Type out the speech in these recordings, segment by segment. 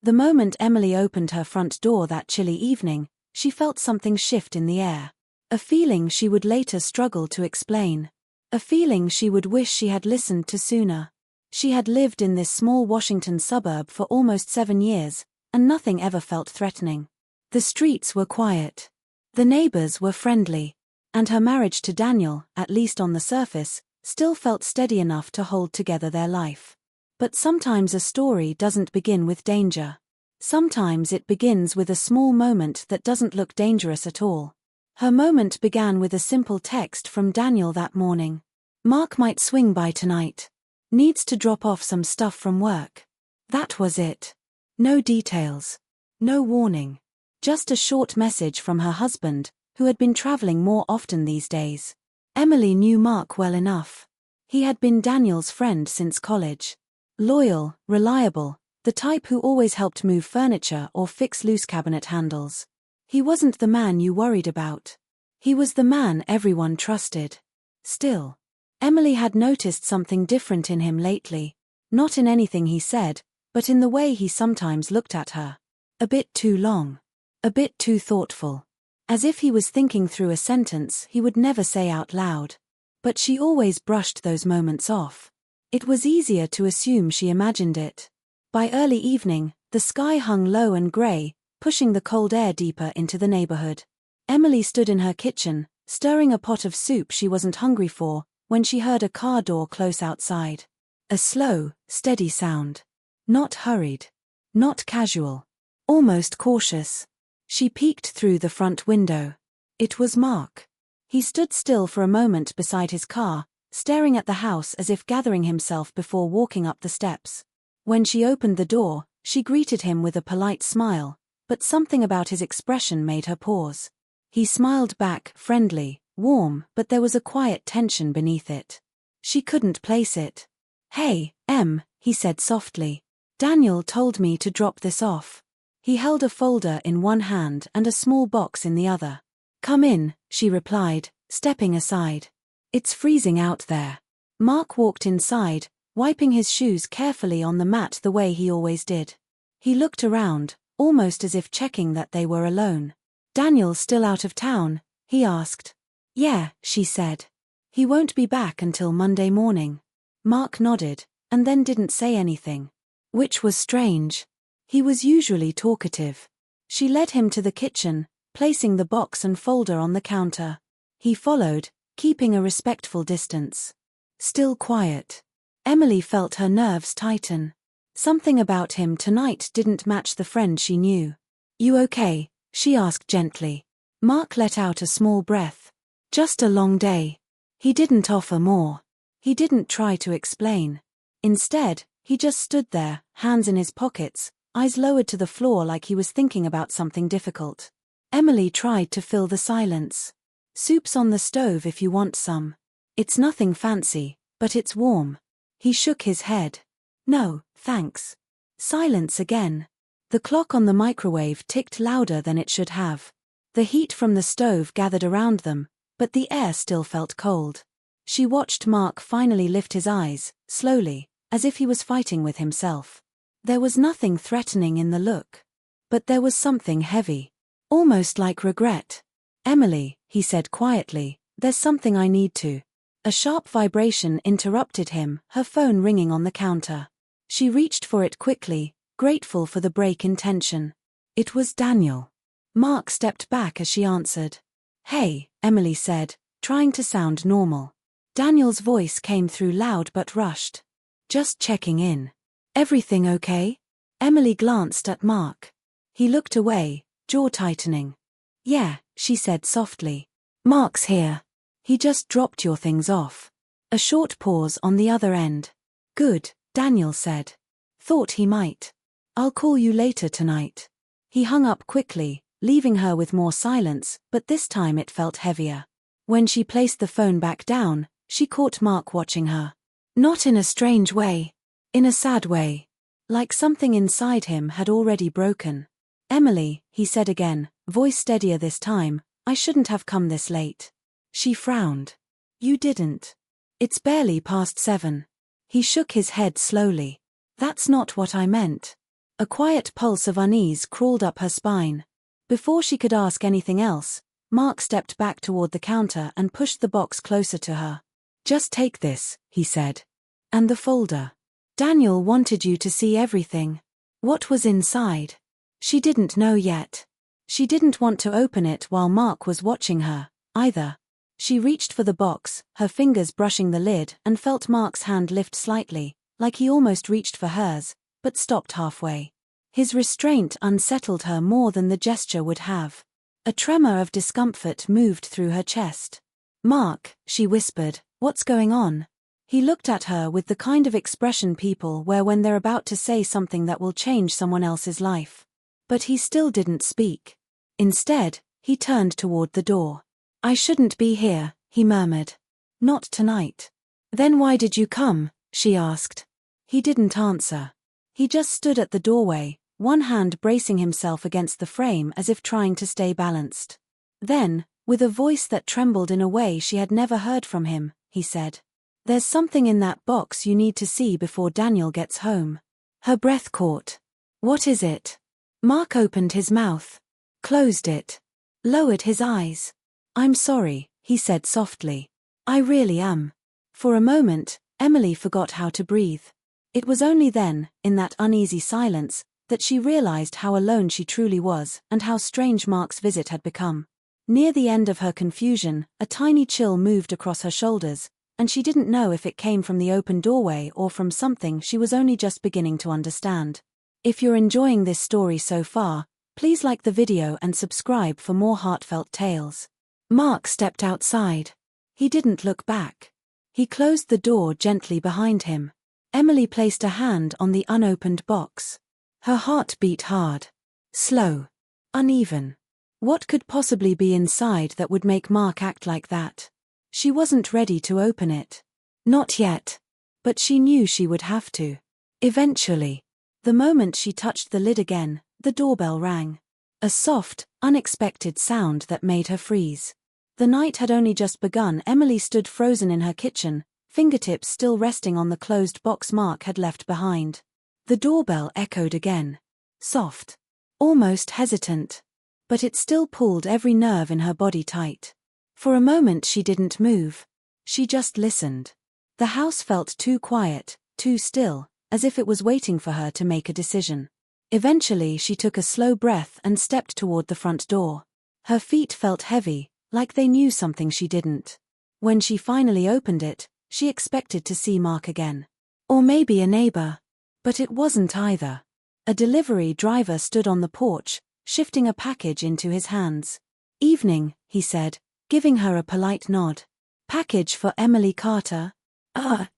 The moment Emily opened her front door that chilly evening, she felt something shift in the air. A feeling she would later struggle to explain. A feeling she would wish she had listened to sooner. She had lived in this small Washington suburb for almost 7 years, and nothing ever felt threatening. The streets were quiet. The neighbors were friendly. And her marriage to Daniel, at least on the surface, still felt steady enough to hold together their life. But sometimes a story doesn't begin with danger. Sometimes it begins with a small moment that doesn't look dangerous at all. Her moment began with a simple text from Daniel that morning. "Mark might swing by tonight. Needs to drop off some stuff from work." That was it. No details. No warning. Just a short message from her husband, who had been traveling more often these days. Emily knew Mark well enough. He had been Daniel's friend since college. Loyal, reliable, the type who always helped move furniture or fix loose cabinet handles. He wasn't the man you worried about. He was the man everyone trusted. Still, Emily had noticed something different in him lately. Not in anything he said, but in the way he sometimes looked at her. A bit too long. A bit too thoughtful. As if he was thinking through a sentence he would never say out loud. But she always brushed those moments off. It was easier to assume she imagined it. By early evening, the sky hung low and grey, pushing the cold air deeper into the neighborhood. Emily stood in her kitchen, stirring a pot of soup she wasn't hungry for, when she heard a car door close outside. A slow, steady sound. Not hurried. Not casual. Almost cautious. She peeked through the front window. It was Mark. He stood still for a moment beside his car, staring at the house as if gathering himself before walking up the steps. When she opened the door, she greeted him with a polite smile, but something about his expression made her pause. He smiled back, friendly, warm, but there was a quiet tension beneath it. She couldn't place it. "Hey, Em," he said softly. "Daniel told me to drop this off." He held a folder in one hand and a small box in the other. "Come in," she replied, stepping aside. "It's freezing out there." Mark walked inside, wiping his shoes carefully on the mat the way he always did. He looked around, almost as if checking that they were alone. "Daniel still out of town?" he asked. "Yeah," she said. "He won't be back until Monday morning." Mark nodded, and then didn't say anything. Which was strange. He was usually talkative. She led him to the kitchen, placing the box and folder on the counter. He followed, keeping a respectful distance. Still quiet. Emily felt her nerves tighten. Something about him tonight didn't match the friend she knew. "You okay?" she asked gently. Mark let out a small breath. "Just a long day." He didn't offer more. He didn't try to explain. Instead, he just stood there, hands in his pockets, eyes lowered to the floor like he was thinking about something difficult. Emily tried to fill the silence. "Soup's on the stove if you want some. It's nothing fancy, but it's warm." He shook his head. "No, thanks." Silence again. The clock on the microwave ticked louder than it should have. The heat from the stove gathered around them, but the air still felt cold. She watched Mark finally lift his eyes, slowly, as if he was fighting with himself. There was nothing threatening in the look. But there was something heavy. Almost like regret. "Emily," he said quietly, "there's something I need to." A sharp vibration interrupted him, her phone ringing on the counter. She reached for it quickly, grateful for the break in tension. It was Daniel. Mark stepped back as she answered. "Hey," Emily said, trying to sound normal. Daniel's voice came through loud but rushed. "Just checking in. Everything okay?" Emily glanced at Mark. He looked away, jaw tightening. "Yeah," she said softly. "Mark's here. He just dropped your things off." A short pause on the other end. "Good," Daniel said. "Thought he might. I'll call you later tonight." He hung up quickly, leaving her with more silence, but this time it felt heavier. When she placed the phone back down, she caught Mark watching her. Not in a strange way. In a sad way. Like something inside him had already broken. "Emily," he said again, voice steadier this time, "I shouldn't have come this late." She frowned. "You didn't. It's barely past 7. He shook his head slowly. "That's not what I meant." A quiet pulse of unease crawled up her spine. Before she could ask anything else, Mark stepped back toward the counter and pushed the box closer to her. "Just take this," he said. "And the folder. Daniel wanted you to see everything." What was inside? She didn't know yet. She didn't want to open it while Mark was watching her, either. She reached for the box, her fingers brushing the lid, and felt Mark's hand lift slightly, like he almost reached for hers, but stopped halfway. His restraint unsettled her more than the gesture would have. A tremor of discomfort moved through her chest. "Mark," she whispered, "what's going on?" He looked at her with the kind of expression people wear when they're about to say something that will change someone else's life. But he still didn't speak. Instead, he turned toward the door. "I shouldn't be here," he murmured. "Not tonight." "Then why did you come?" she asked. He didn't answer. He just stood at the doorway, one hand bracing himself against the frame as if trying to stay balanced. Then, with a voice that trembled in a way she had never heard from him, he said, "There's something in that box you need to see before Daniel gets home." Her breath caught. "What is it?" Mark opened his mouth, closed it, lowered his eyes. "I'm sorry," he said softly. "I really am." For a moment, Emily forgot how to breathe. It was only then, in that uneasy silence, that she realized how alone she truly was and how strange Mark's visit had become. Near the end of her confusion, a tiny chill moved across her shoulders, and she didn't know if it came from the open doorway or from something she was only just beginning to understand. If you're enjoying this story so far, please like the video and subscribe for more heartfelt tales. Mark stepped outside. He didn't look back. He closed the door gently behind him. Emily placed a hand on the unopened box. Her heart beat hard. Slow. Uneven. What could possibly be inside that would make Mark act like that? She wasn't ready to open it. Not yet. But she knew she would have to. Eventually. The moment she touched the lid again, the doorbell rang. A soft, unexpected sound that made her freeze. The night had only just begun. Emily stood frozen in her kitchen, fingertips still resting on the closed box Mark had left behind. The doorbell echoed again. Soft. Almost hesitant. But it still pulled every nerve in her body tight. For a moment she didn't move. She just listened. The house felt too quiet, too still, as if it was waiting for her to make a decision. Eventually she took a slow breath and stepped toward the front door. Her feet felt heavy, like they knew something she didn't. When she finally opened it, she expected to see Mark again. Or maybe a neighbor. But it wasn't either. A delivery driver stood on the porch, shifting a package into his hands. "Evening," he said, giving her a polite nod. "Package for Emily Carter?"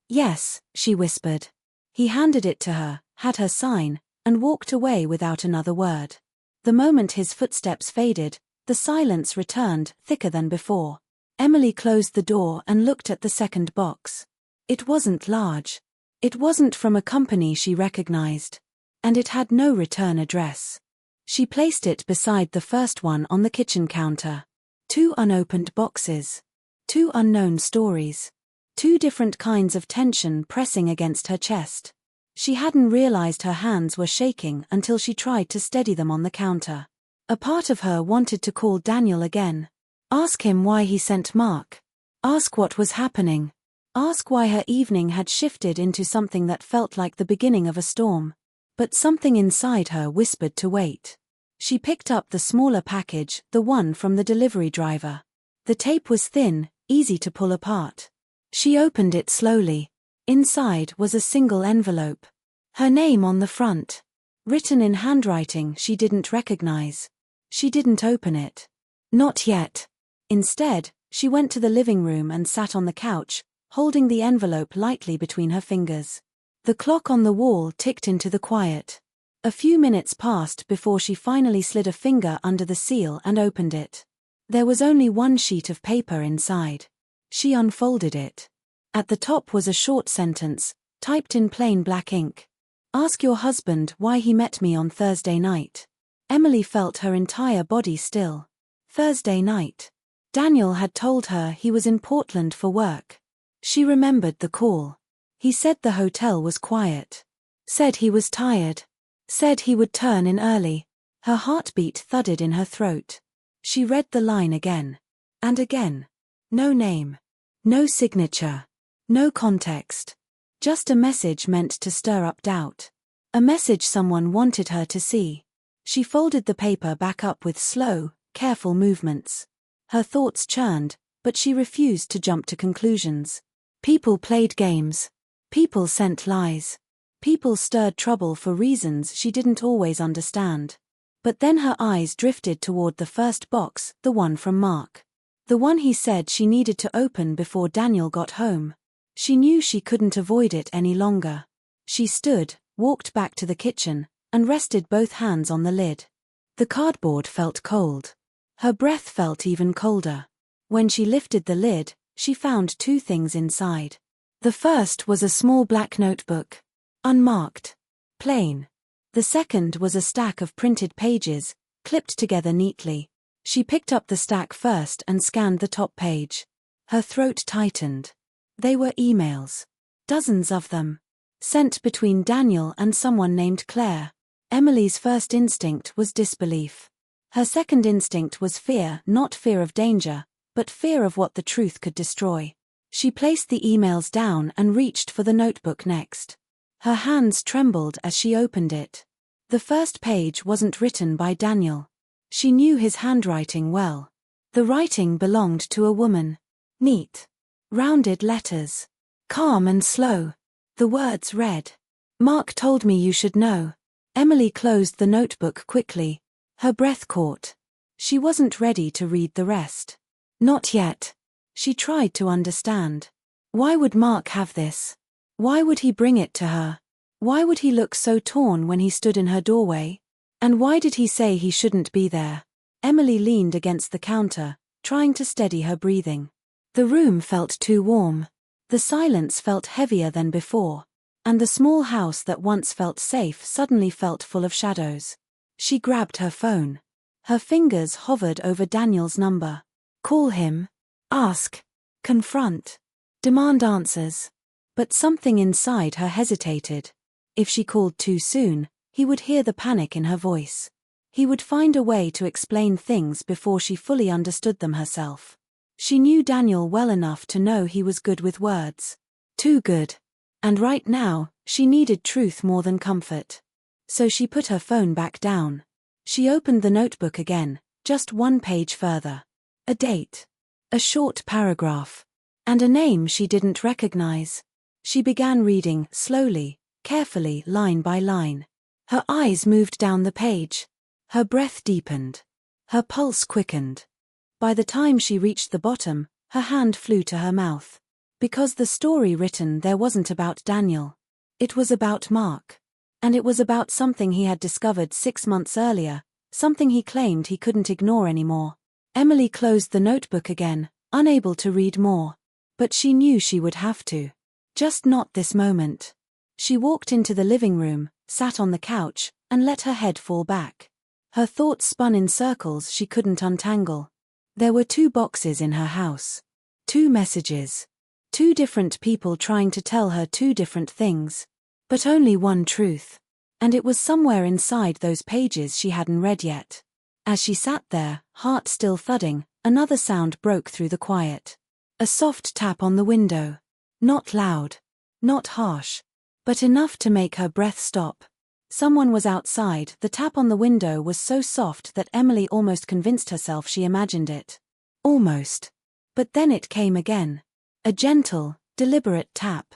Yes," she whispered. He handed it to her, had her sign, and walked away without another word. The moment his footsteps faded, the silence returned, thicker than before. Emily closed the door and looked at the second box. It wasn't large. It wasn't from a company she recognized. And it had no return address. She placed it beside the first one on the kitchen counter. 2 unopened boxes. 2 unknown stories. 2 different kinds of tension pressing against her chest. She hadn't realized her hands were shaking until she tried to steady them on the counter. A part of her wanted to call Daniel again. Ask him why he sent Mark. Ask what was happening. Ask why her evening had shifted into something that felt like the beginning of a storm. But something inside her whispered to wait. She picked up the smaller package, the one from the delivery driver. The tape was thin, easy to pull apart. She opened it slowly. Inside was a single envelope. Her name on the front. Written in handwriting she didn't recognize. She didn't open it. Not yet. Instead, she went to the living room and sat on the couch, holding the envelope lightly between her fingers. The clock on the wall ticked into the quiet. A few minutes passed before she finally slid a finger under the seal and opened it. There was only one sheet of paper inside. She unfolded it. At the top was a short sentence, typed in plain black ink. "Ask your husband why he met me on Thursday night." Emily felt her entire body still. Thursday night. Daniel had told her he was in Portland for work. She remembered the call. He said the hotel was quiet. Said he was tired. Said he would turn in early. Her heartbeat thudded in her throat. She read the line again. And again. No name. No signature. No context. Just a message meant to stir up doubt. A message someone wanted her to see. She folded the paper back up with slow, careful movements. Her thoughts churned, but she refused to jump to conclusions. People played games. People sent lies. People stirred trouble for reasons she didn't always understand. But then her eyes drifted toward the first box, the one from Mark. The one he said she needed to open before Daniel got home. She knew she couldn't avoid it any longer. She stood, walked back to the kitchen, and rested both hands on the lid. The cardboard felt cold. Her breath felt even colder. When she lifted the lid, she found two things inside. The first was a small black notebook. Unmarked. Plain. The second was a stack of printed pages, clipped together neatly. She picked up the stack first and scanned the top page. Her throat tightened. They were emails. Dozens of them. Sent between Daniel and someone named Claire. Emily's first instinct was disbelief. Her second instinct was fear, not fear of danger, but fear of what the truth could destroy. She placed the emails down and reached for the notebook next. Her hands trembled as she opened it. The first page wasn't written by Daniel. She knew his handwriting well. The writing belonged to a woman. Neat. Rounded letters. Calm and slow. The words read, "Mark told me you should know." Emily closed the notebook quickly. Her breath caught. She wasn't ready to read the rest. Not yet. She tried to understand. Why would Mark have this? Why would he bring it to her? Why would he look so torn when he stood in her doorway? And why did he say he shouldn't be there? Emily leaned against the counter, trying to steady her breathing. The room felt too warm. The silence felt heavier than before. And the small house that once felt safe suddenly felt full of shadows. She grabbed her phone. Her fingers hovered over Daniel's number. Call him. Ask. Confront. Demand answers. But something inside her hesitated. If she called too soon, he would hear the panic in her voice. He would find a way to explain things before she fully understood them herself. She knew Daniel well enough to know he was good with words. Too good. And right now, she needed truth more than comfort. So she put her phone back down. She opened the notebook again, just one page further. A date. A short paragraph. And a name she didn't recognize. She began reading, slowly, carefully, line by line. Her eyes moved down the page. Her breath deepened. Her pulse quickened. By the time she reached the bottom, her hand flew to her mouth. Because the story written there wasn't about Daniel. It was about Mark. And it was about something he had discovered 6 months earlier, something he claimed he couldn't ignore anymore. Emily closed the notebook again, unable to read more. But she knew she would have to. Just not this moment. She walked into the living room, sat on the couch, and let her head fall back. Her thoughts spun in circles she couldn't untangle. There were 2 boxes in her house. 2 messages. 2 different people trying to tell her 2 different things. But only one truth. And it was somewhere inside those pages she hadn't read yet. As she sat there, heart still thudding, another sound broke through the quiet. A soft tap on the window. Not loud. Not harsh. But enough to make her breath stop. Someone was outside. The tap on the window was so soft that Emily almost convinced herself she imagined it. Almost. But then it came again. A gentle, deliberate tap.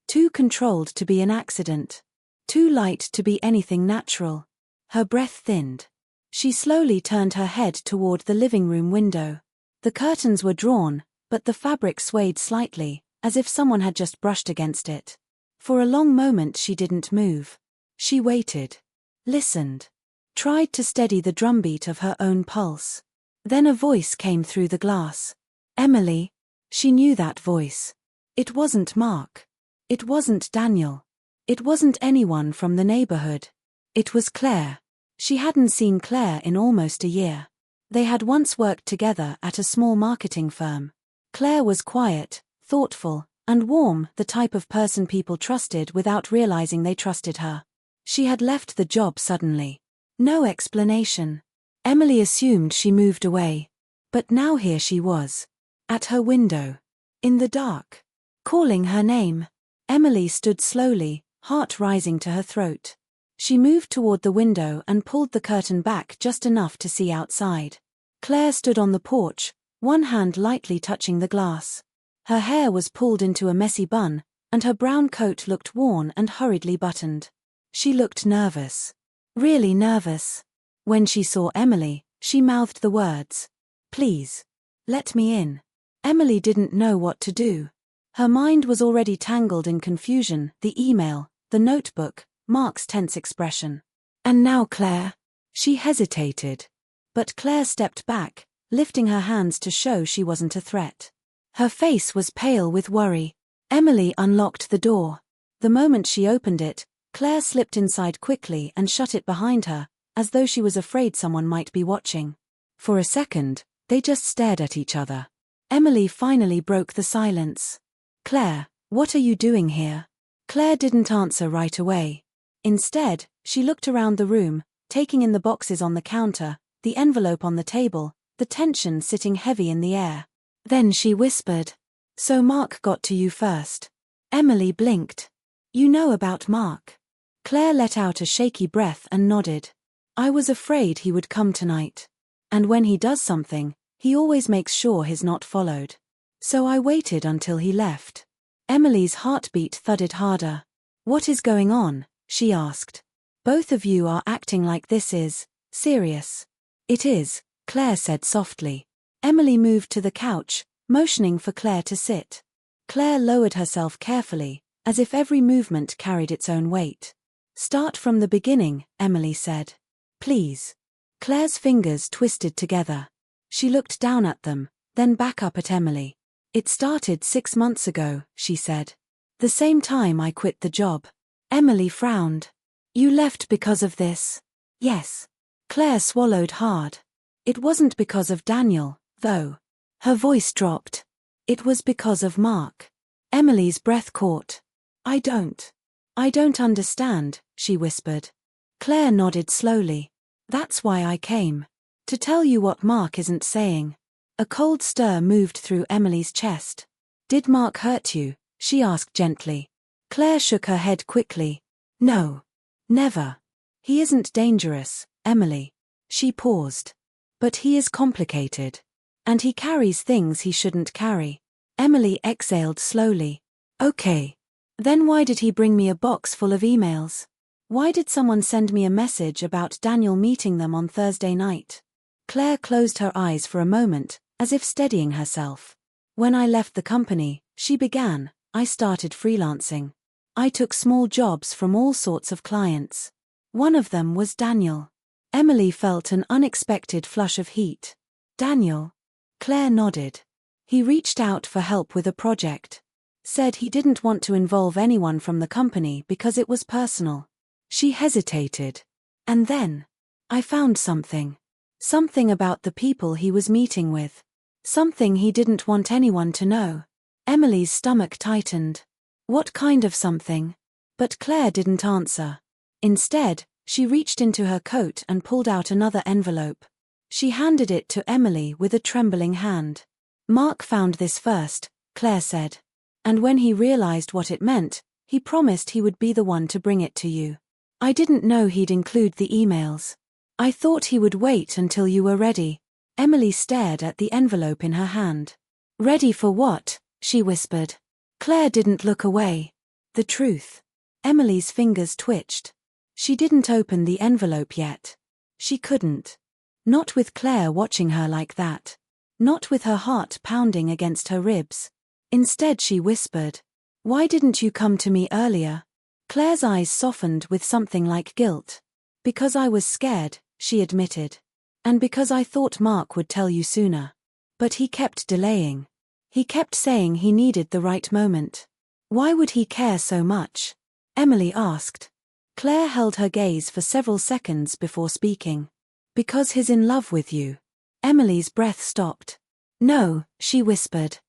Too controlled to be an accident. Too light to be anything natural. Her breath thinned. She slowly turned her head toward the living room window. The curtains were drawn, but the fabric swayed slightly, as if someone had just brushed against it. For a long moment she didn't move. She waited. Listened. Tried to steady the drumbeat of her own pulse. Then a voice came through the glass. Emily. She knew that voice. It wasn't Mark. It wasn't Daniel. It wasn't anyone from the neighborhood. It was Claire. She hadn't seen Claire in almost a year. They had once worked together at a small marketing firm. Claire was quiet, thoughtful, and warm, the type of person people trusted without realizing they trusted her. She had left the job suddenly. No explanation. Emily assumed she moved away. But now here she was. At her window. In the dark. Calling her name. Emily stood slowly, heart rising to her throat. She moved toward the window and pulled the curtain back just enough to see outside. Claire stood on the porch, one hand lightly touching the glass. Her hair was pulled into a messy bun, and her brown coat looked worn and hurriedly buttoned. She looked nervous. Really nervous. When she saw Emily, she mouthed the words. "Please. Let me in." Emily didn't know what to do. Her mind was already tangled in confusion, the email, the notebook, Mark's tense expression. And now Claire. She hesitated. But Claire stepped back, lifting her hands to show she wasn't a threat. Her face was pale with worry. Emily unlocked the door. The moment she opened it, Claire slipped inside quickly and shut it behind her, as though she was afraid someone might be watching. For a second, they just stared at each other. Emily finally broke the silence. "Claire, what are you doing here?" Claire didn't answer right away. Instead, she looked around the room, taking in the boxes on the counter, the envelope on the table, the tension sitting heavy in the air. Then she whispered, "So Mark got to you first." Emily blinked. "You know about Mark?" Claire let out a shaky breath and nodded. "I was afraid he would come tonight. And when he does something, he always makes sure he's not followed. So I waited until he left." Emily's heartbeat thudded harder. "What is going on?" she asked. "Both of you are acting like this is serious." "It is," Claire said softly. Emily moved to the couch, motioning for Claire to sit. Claire lowered herself carefully, as if every movement carried its own weight. "Start from the beginning," Emily said. "Please." Claire's fingers twisted together. She looked down at them, then back up at Emily. "It started 6 months ago," she said. "The same time I quit the job." Emily frowned. "You left because of this?" "Yes." Claire swallowed hard. "It wasn't because of Daniel, though." Her voice dropped. "It was because of Mark." Emily's breath caught. I don't understand," she whispered. Claire nodded slowly. "That's why I came. To tell you what Mark isn't saying." A cold stir moved through Emily's chest. "Did Mark hurt you?" she asked gently. Claire shook her head quickly. "No. Never. He isn't dangerous, Emily." She paused. "But he is complicated. And he carries things he shouldn't carry." Emily exhaled slowly. "Okay. Then why did he bring me a box full of emails? Why did someone send me a message about Daniel meeting them on Thursday night?" Claire closed her eyes for a moment, as if steadying herself. "When I left the company," she began, "I started freelancing. I took small jobs from all sorts of clients. One of them was Daniel." Emily felt an unexpected flush of heat. "Daniel?" Claire nodded. "He reached out for help with a project. Said he didn't want to involve anyone from the company because it was personal." She hesitated. "And then? I found something. Something about the people he was meeting with. Something he didn't want anyone to know." Emily's stomach tightened. "What kind of something?" But Claire didn't answer. Instead, she reached into her coat and pulled out another envelope. She handed it to Emily with a trembling hand. "Mark found this first," Claire said. "And when he realized what it meant, he promised he would be the one to bring it to you. I didn't know he'd include the emails. I thought he would wait until you were ready." Emily stared at the envelope in her hand. "Ready for what?" she whispered. Claire didn't look away. "The truth." Emily's fingers twitched. She didn't open the envelope yet. She couldn't. Not with Claire watching her like that. Not with her heart pounding against her ribs. Instead she whispered, "Why didn't you come to me earlier?" Claire's eyes softened with something like guilt. "Because I was scared," she admitted. "And because I thought Mark would tell you sooner. But he kept delaying. He kept saying he needed the right moment." "Why would he care so much?" Emily asked. Claire held her gaze for several seconds before speaking. "Because he's in love with you." Emily's breath stopped. "No," she whispered.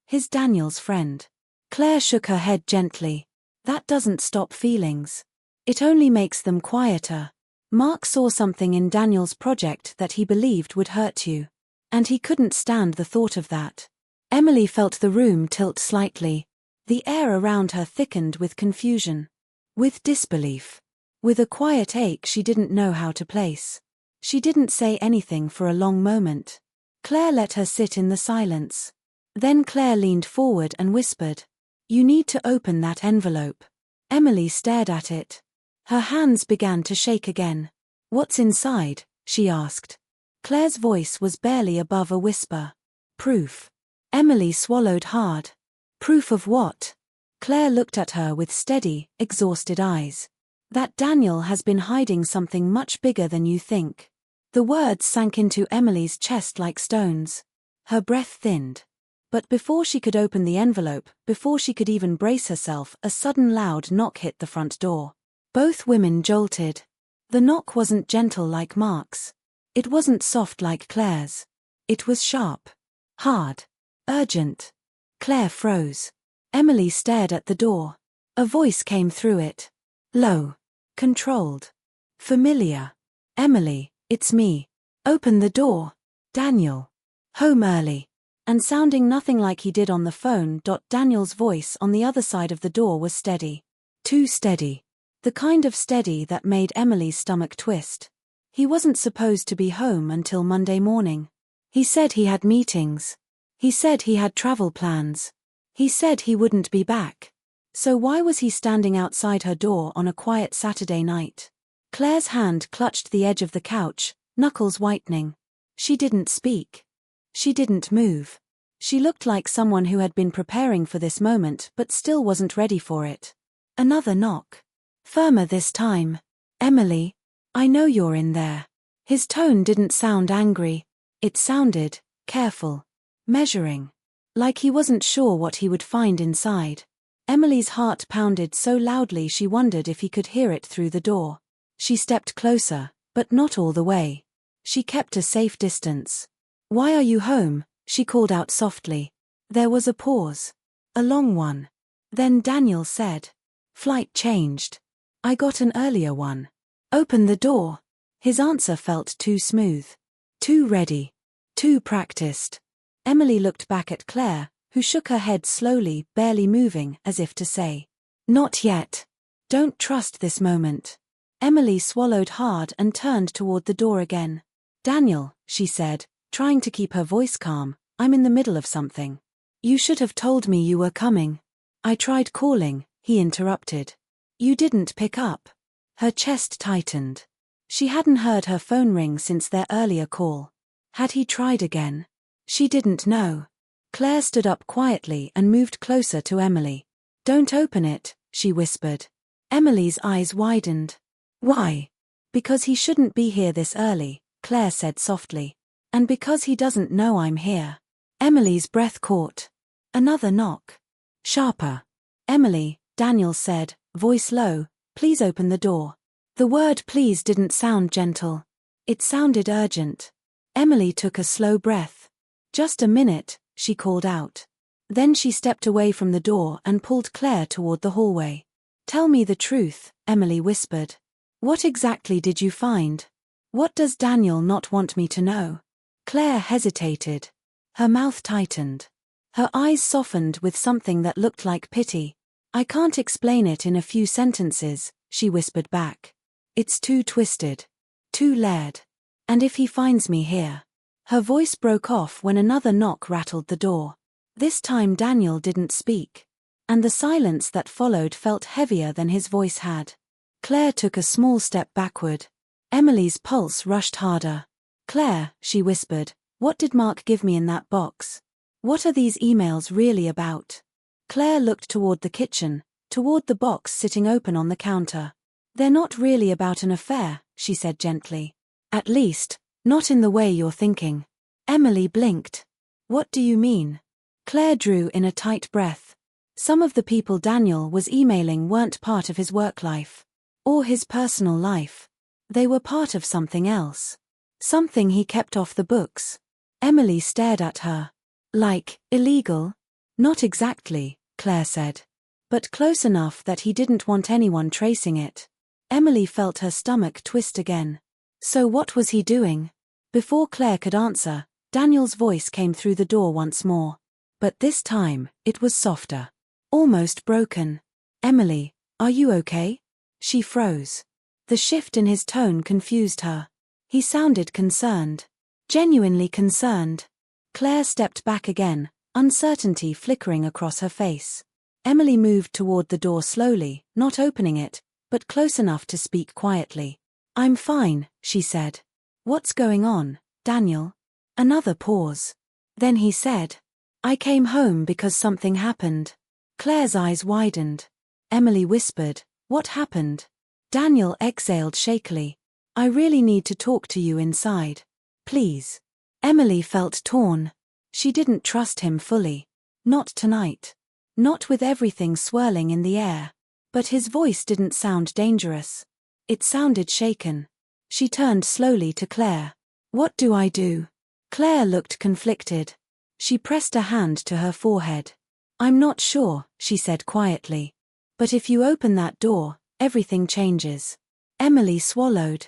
He's Daniel's friend." Claire shook her head gently. "That doesn't stop feelings." It only makes them quieter. Mark saw something in Daniel's project that he believed would hurt you. And he couldn't stand the thought of that. Emily felt the room tilt slightly. The air around her thickened with confusion. With disbelief. With a quiet ache she didn't know how to place. She didn't say anything for a long moment. Claire let her sit in the silence. Then Claire leaned forward and whispered, "You need to open that envelope." Emily stared at it. Her hands began to shake again. "What's inside?" she asked. Claire's voice was barely above a whisper. "Proof." Emily swallowed hard. "Proof of what?" Claire looked at her with steady, exhausted eyes. "That Daniel has been hiding something much bigger than you think." The words sank into Emily's chest like stones. Her breath thinned. But before she could open the envelope, before she could even brace herself, a sudden loud knock hit the front door. Both women jolted. The knock wasn't gentle like Mark's. It wasn't soft like Claire's. It was sharp. Hard. Urgent. Claire froze. Emily stared at the door. A voice came through it. Low. Controlled. Familiar. "Emily, it's me. Open the door. Daniel. Home early." And sounding nothing like he did on the phone. Daniel's voice on the other side of the door was steady. Too steady. The kind of steady that made Emily's stomach twist. He wasn't supposed to be home until Monday morning. He said he had meetings. He said he had travel plans. He said he wouldn't be back. So why was he standing outside her door on a quiet Saturday night? Claire's hand clutched the edge of the couch, knuckles whitening. She didn't speak. She didn't move. She looked like someone who had been preparing for this moment but still wasn't ready for it. Another knock. Firmer this time. "Emily, I know you're in there." His tone didn't sound angry. It sounded careful. Measuring. Like he wasn't sure what he would find inside. Emily's heart pounded so loudly she wondered if he could hear it through the door. She stepped closer, but not all the way. She kept a safe distance. "Why are you home?" she called out softly. There was a pause. A long one. Then Daniel said, "Flight changed. I got an earlier one." "Open the door." His answer felt too smooth. Too ready. Too practiced. Emily looked back at Claire, who shook her head slowly, barely moving, as if to say, "Not yet. Don't trust this moment." Emily swallowed hard and turned toward the door again. "Daniel," she said, trying to keep her voice calm, "I'm in the middle of something." "You should have told me you were coming." "I tried calling," he interrupted. "You didn't pick up." Her chest tightened. She hadn't heard her phone ring since their earlier call. Had he tried again? She didn't know. Claire stood up quietly and moved closer to Emily. "Don't open it," she whispered. Emily's eyes widened. "Why?" "Because he shouldn't be here this early," Claire said softly. "And because he doesn't know I'm here." Emily's breath caught. Another knock. Sharper. "Emily," Daniel said, voice low, "please open the door." The word please didn't sound gentle. It sounded urgent. Emily took a slow breath. "Just a minute," she called out. Then she stepped away from the door and pulled Claire toward the hallway. "Tell me the truth," Emily whispered. "What exactly did you find? What does Daniel not want me to know?" Claire hesitated. Her mouth tightened. Her eyes softened with something that looked like pity. "I can't explain it in a few sentences," she whispered back. "It's too twisted. Too layered. And if he finds me here." Her voice broke off when another knock rattled the door. This time Daniel didn't speak. And the silence that followed felt heavier than his voice had. Claire took a small step backward. Emily's pulse rushed harder. "Claire," she whispered, "what did Mark give me in that box? What are these emails really about?" Claire looked toward the kitchen, toward the box sitting open on the counter. "They're not really about an affair," she said gently. "At least, not in the way you're thinking." Emily blinked. "What do you mean?" Claire drew in a tight breath. Some of the people Daniel was emailing weren't part of his work life. Or his personal life. They were part of something else. Something he kept off the books. Emily stared at her. "Like, illegal?" "Not exactly," Claire said. "But close enough that he didn't want anyone tracing it." Emily felt her stomach twist again. So what was he doing? Before Claire could answer, Daniel's voice came through the door once more. But this time, it was softer. Almost broken. Emily, are you okay? She froze. The shift in his tone confused her. He sounded concerned. Genuinely concerned. Claire stepped back again, uncertainty flickering across her face. Emily moved toward the door slowly, not opening it, but close enough to speak quietly. I'm fine, she said. What's going on, Daniel? Another pause. Then he said, I came home because something happened. Claire's eyes widened. Emily whispered, what happened? Daniel exhaled shakily. I really need to talk to you inside. Please. Emily felt torn. She didn't trust him fully. Not tonight. Not with everything swirling in the air. But his voice didn't sound dangerous. It sounded shaken. She turned slowly to Claire. What do I do? Claire looked conflicted. She pressed a hand to her forehead. I'm not sure, she said quietly. But if you open that door, everything changes. Emily swallowed.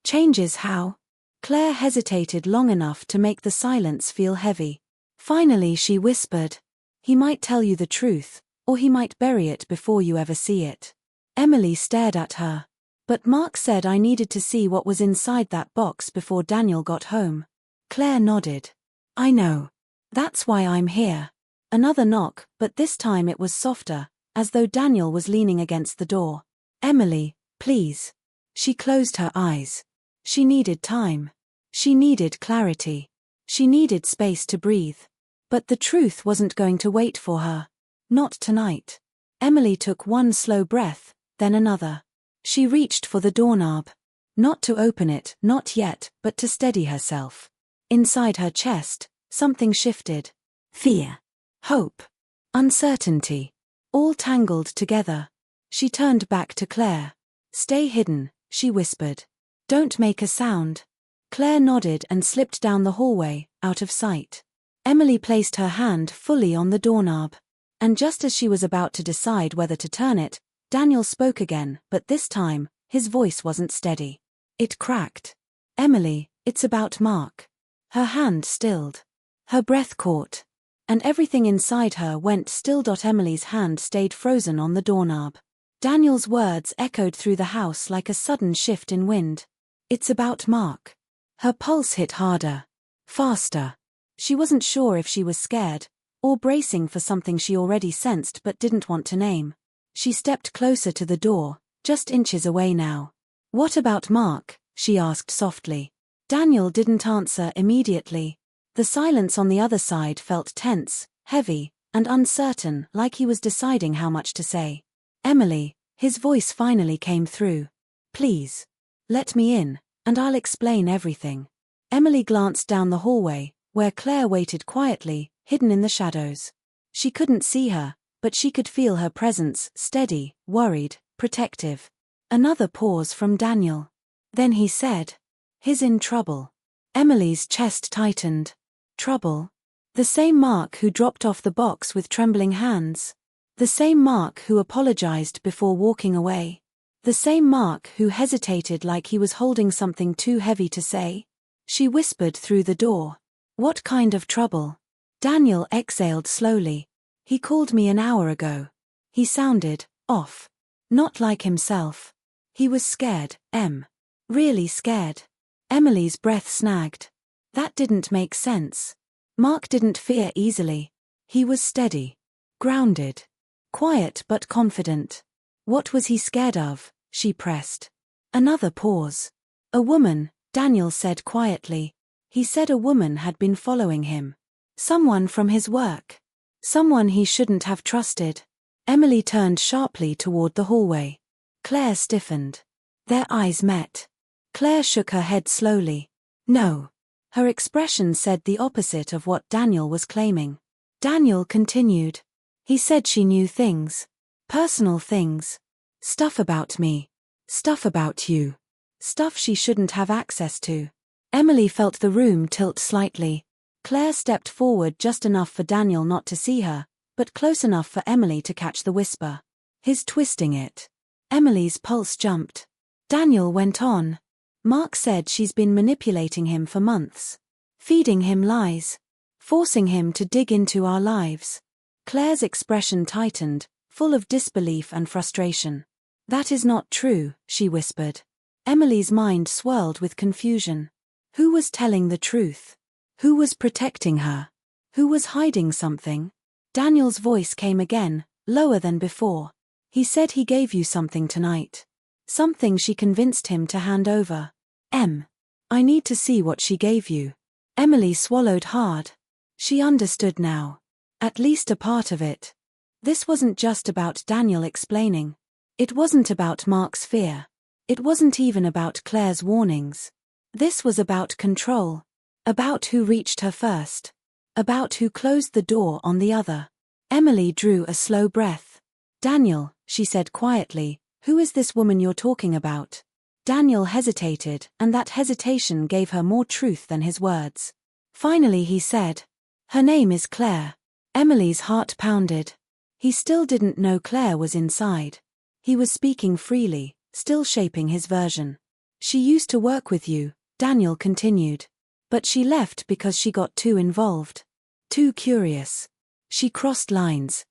Changes how? Claire hesitated long enough to make the silence feel heavy. Finally she whispered. He might tell you the truth, or he might bury it before you ever see it. Emily stared at her. But Mark said I needed to see what was inside that box before Daniel got home. Claire nodded. I know. That's why I'm here. Another knock, but this time it was softer, as though Daniel was leaning against the door. Emily, please. She closed her eyes. She needed time. She needed clarity. She needed space to breathe. But the truth wasn't going to wait for her. Not tonight. Emily took one slow breath, then another. She reached for the doorknob. Not to open it, not yet, but to steady herself. Inside her chest, something shifted. Fear. Hope. Uncertainty. All tangled together. She turned back to Claire. Stay hidden, she whispered. Don't make a sound. Claire nodded and slipped down the hallway, out of sight. Emily placed her hand fully on the doorknob. And just as she was about to decide whether to turn it, Daniel spoke again, but this time, his voice wasn't steady. It cracked. Emily, it's about Mark. Her hand stilled. Her breath caught. And everything inside her went still. Emily's hand stayed frozen on the doorknob. Daniel's words echoed through the house like a sudden shift in wind. It's about Mark. Her pulse hit harder. Faster. She wasn't sure if she was scared, or bracing for something she already sensed but didn't want to name. She stepped closer to the door, just inches away now. What about Mark? She asked softly. Daniel didn't answer immediately. The silence on the other side felt tense, heavy, and uncertain, like he was deciding how much to say. Emily, his voice finally came through. Please. Let me in, and I'll explain everything. Emily glanced down the hallway, where Claire waited quietly, hidden in the shadows. She couldn't see her, but she could feel her presence, steady, worried, protective. Another pause from Daniel. Then he said, he's in trouble. Emily's chest tightened. Trouble? The same Mark who dropped off the box with trembling hands. The same Mark who apologized before walking away. The same Mark who hesitated like he was holding something too heavy to say. She whispered through the door. What kind of trouble? Daniel exhaled slowly. He called me an hour ago. He sounded off. Not like himself. He was scared, Really scared. Emily's breath snagged. That didn't make sense. Mark didn't fear easily. He was steady. Grounded. Quiet but confident. What was he scared of? She pressed. Another pause. A woman, Daniel said quietly. He said a woman had been following him. Someone from his work. Someone he shouldn't have trusted. Emily turned sharply toward the hallway. Claire stiffened. Their eyes met. Claire shook her head slowly. No. Her expression said the opposite of what Daniel was claiming. Daniel continued. He said she knew things. Personal things. Stuff about me. Stuff about you. Stuff she shouldn't have access to. Emily felt the room tilt slightly. Claire stepped forward just enough for Daniel not to see her, but close enough for Emily to catch the whisper. He's twisting it. Emily's pulse jumped. Daniel went on. Mark said she's been manipulating him for months. Feeding him lies. Forcing him to dig into our lives. Claire's expression tightened, full of disbelief and frustration. That is not true, she whispered. Emily's mind swirled with confusion. Who was telling the truth? Who was protecting her? Who was hiding something? Daniel's voice came again, lower than before. He said he gave you something tonight. Something she convinced him to hand over. I need to see what she gave you. Emily swallowed hard. She understood now. At least a part of it. This wasn't just about Daniel explaining. It wasn't about Mark's fear. It wasn't even about Claire's warnings. This was about control. About who reached her first. About who closed the door on the other. Emily drew a slow breath. Daniel, she said quietly, who is this woman you're talking about? Daniel hesitated, and that hesitation gave her more truth than his words. Finally he said, her name is Claire. Emily's heart pounded. He still didn't know Claire was inside. He was speaking freely, still shaping his version. She used to work with you, Daniel continued. But she left because she got too involved. Too curious. She crossed lines,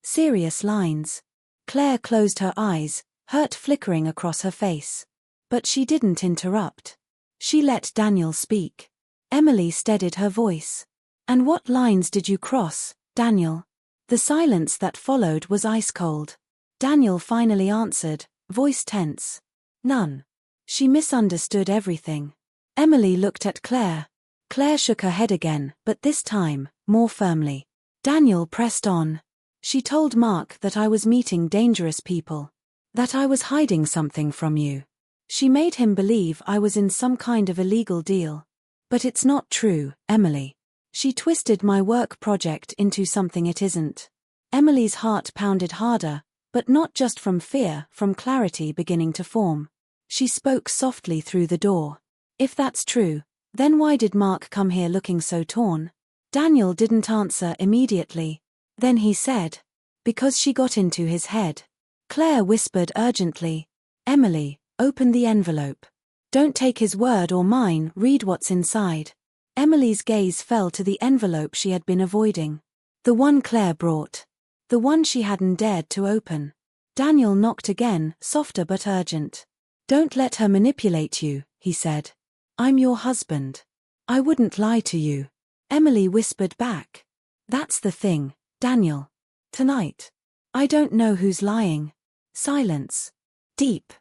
serious lines. Claire closed her eyes, hurt flickering across her face. But she didn't interrupt. She let Daniel speak. Emily steadied her voice. And what lines did you cross, Daniel? The silence that followed was ice cold. Daniel finally answered, voice tense. None. She misunderstood everything. Emily looked at Claire. Claire shook her head again, but this time, more firmly. Daniel pressed on. She told Mark that I was meeting dangerous people. That I was hiding something from you. She made him believe I was in some kind of illegal deal. But it's not true, Emily. She twisted my work project into something it isn't. Emily's heart pounded harder, but not just from fear, from clarity beginning to form. She spoke softly through the door. If that's true, then why did Mark come here looking so torn? Daniel didn't answer immediately. Then he said, because she got into his head. Claire whispered urgently, Emily, open the envelope. Don't take his word or mine, read what's inside. Emily's gaze fell to the envelope she had been avoiding. The one Claire brought. The one she hadn't dared to open. Daniel knocked again, softer but urgent. Don't let her manipulate you, he said. I'm your husband. I wouldn't lie to you. Emily whispered back. That's the thing, Daniel. Tonight. I don't know who's lying. Silence. Deep.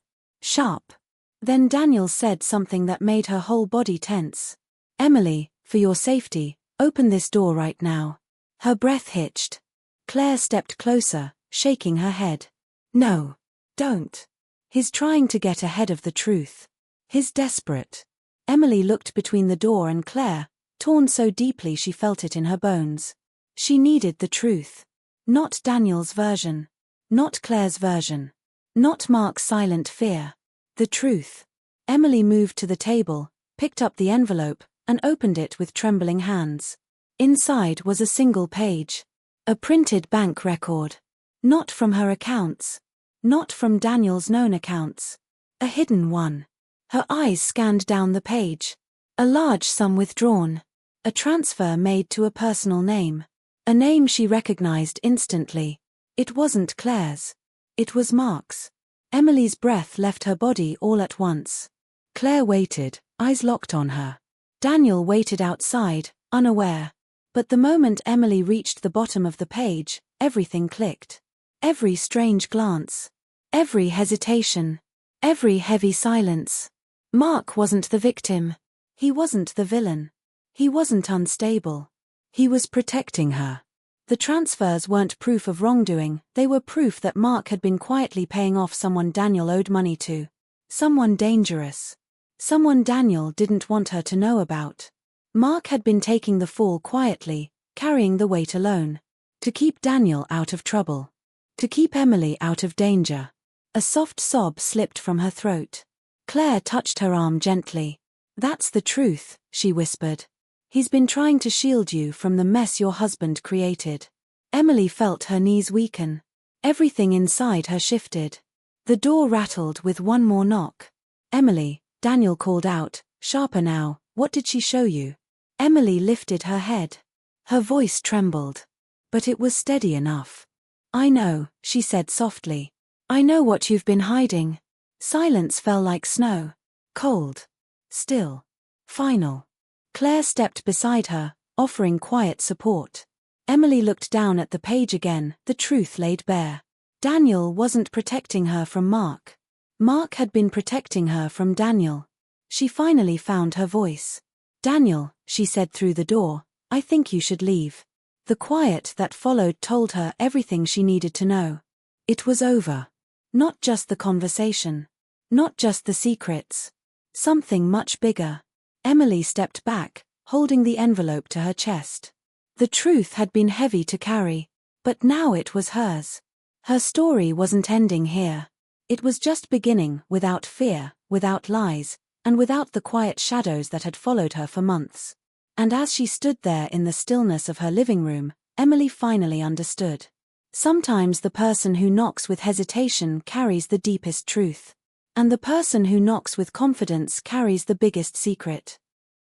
Sharp. Then Daniel said something that made her whole body tense. Emily, for your safety, open this door right now. Her breath hitched. Claire stepped closer, shaking her head. No. Don't. He's trying to get ahead of the truth. He's desperate. Emily looked between the door and Claire, torn so deeply she felt it in her bones. She needed the truth. Not Daniel's version. Not Claire's version. Not Mark's silent fear. The truth. Emily moved to the table, picked up the envelope, and opened it with trembling hands. Inside was a single page. A printed bank record. Not from her accounts. Not from Daniel's known accounts. A hidden one. Her eyes scanned down the page. A large sum withdrawn. A transfer made to a personal name. A name she recognized instantly. It wasn't Claire's. It was Mark's. Emily's breath left her body all at once. Claire waited, eyes locked on her. Daniel waited outside, unaware. But the moment Emily reached the bottom of the page, everything clicked. Every strange glance. Every hesitation. Every heavy silence. Mark wasn't the victim. He wasn't the villain. He wasn't unstable. He was protecting her. The transfers weren't proof of wrongdoing, they were proof that Mark had been quietly paying off someone Daniel owed money to. Someone dangerous. Someone Daniel didn't want her to know about. Mark had been taking the fall quietly, carrying the weight alone. To keep Daniel out of trouble. To keep Emily out of danger. A soft sob slipped from her throat. Claire touched her arm gently. That's the truth, she whispered. He's been trying to shield you from the mess your husband created. Emily felt her knees weaken. Everything inside her shifted. The door rattled with one more knock. "Emily," Daniel called out, sharper now, "what did she show you?" Emily lifted her head. Her voice trembled. But it was steady enough. "I know," she said softly. "I know what you've been hiding." Silence fell like snow. Cold. Still. Final. Claire stepped beside her, offering quiet support. Emily looked down at the page again, the truth laid bare. Daniel wasn't protecting her from Mark. Mark had been protecting her from Daniel. She finally found her voice. "Daniel," she said through the door, "I think you should leave." The quiet that followed told her everything she needed to know. It was over. Not just the conversation. Not just the secrets. Something much bigger. Emily stepped back, holding the envelope to her chest. The truth had been heavy to carry, but now it was hers. Her story wasn't ending here. It was just beginning, without fear, without lies, and without the quiet shadows that had followed her for months. And as she stood there in the stillness of her living room, Emily finally understood. Sometimes the person who knocks with hesitation carries the deepest truth. And the person who knocks with confidence carries the biggest secret.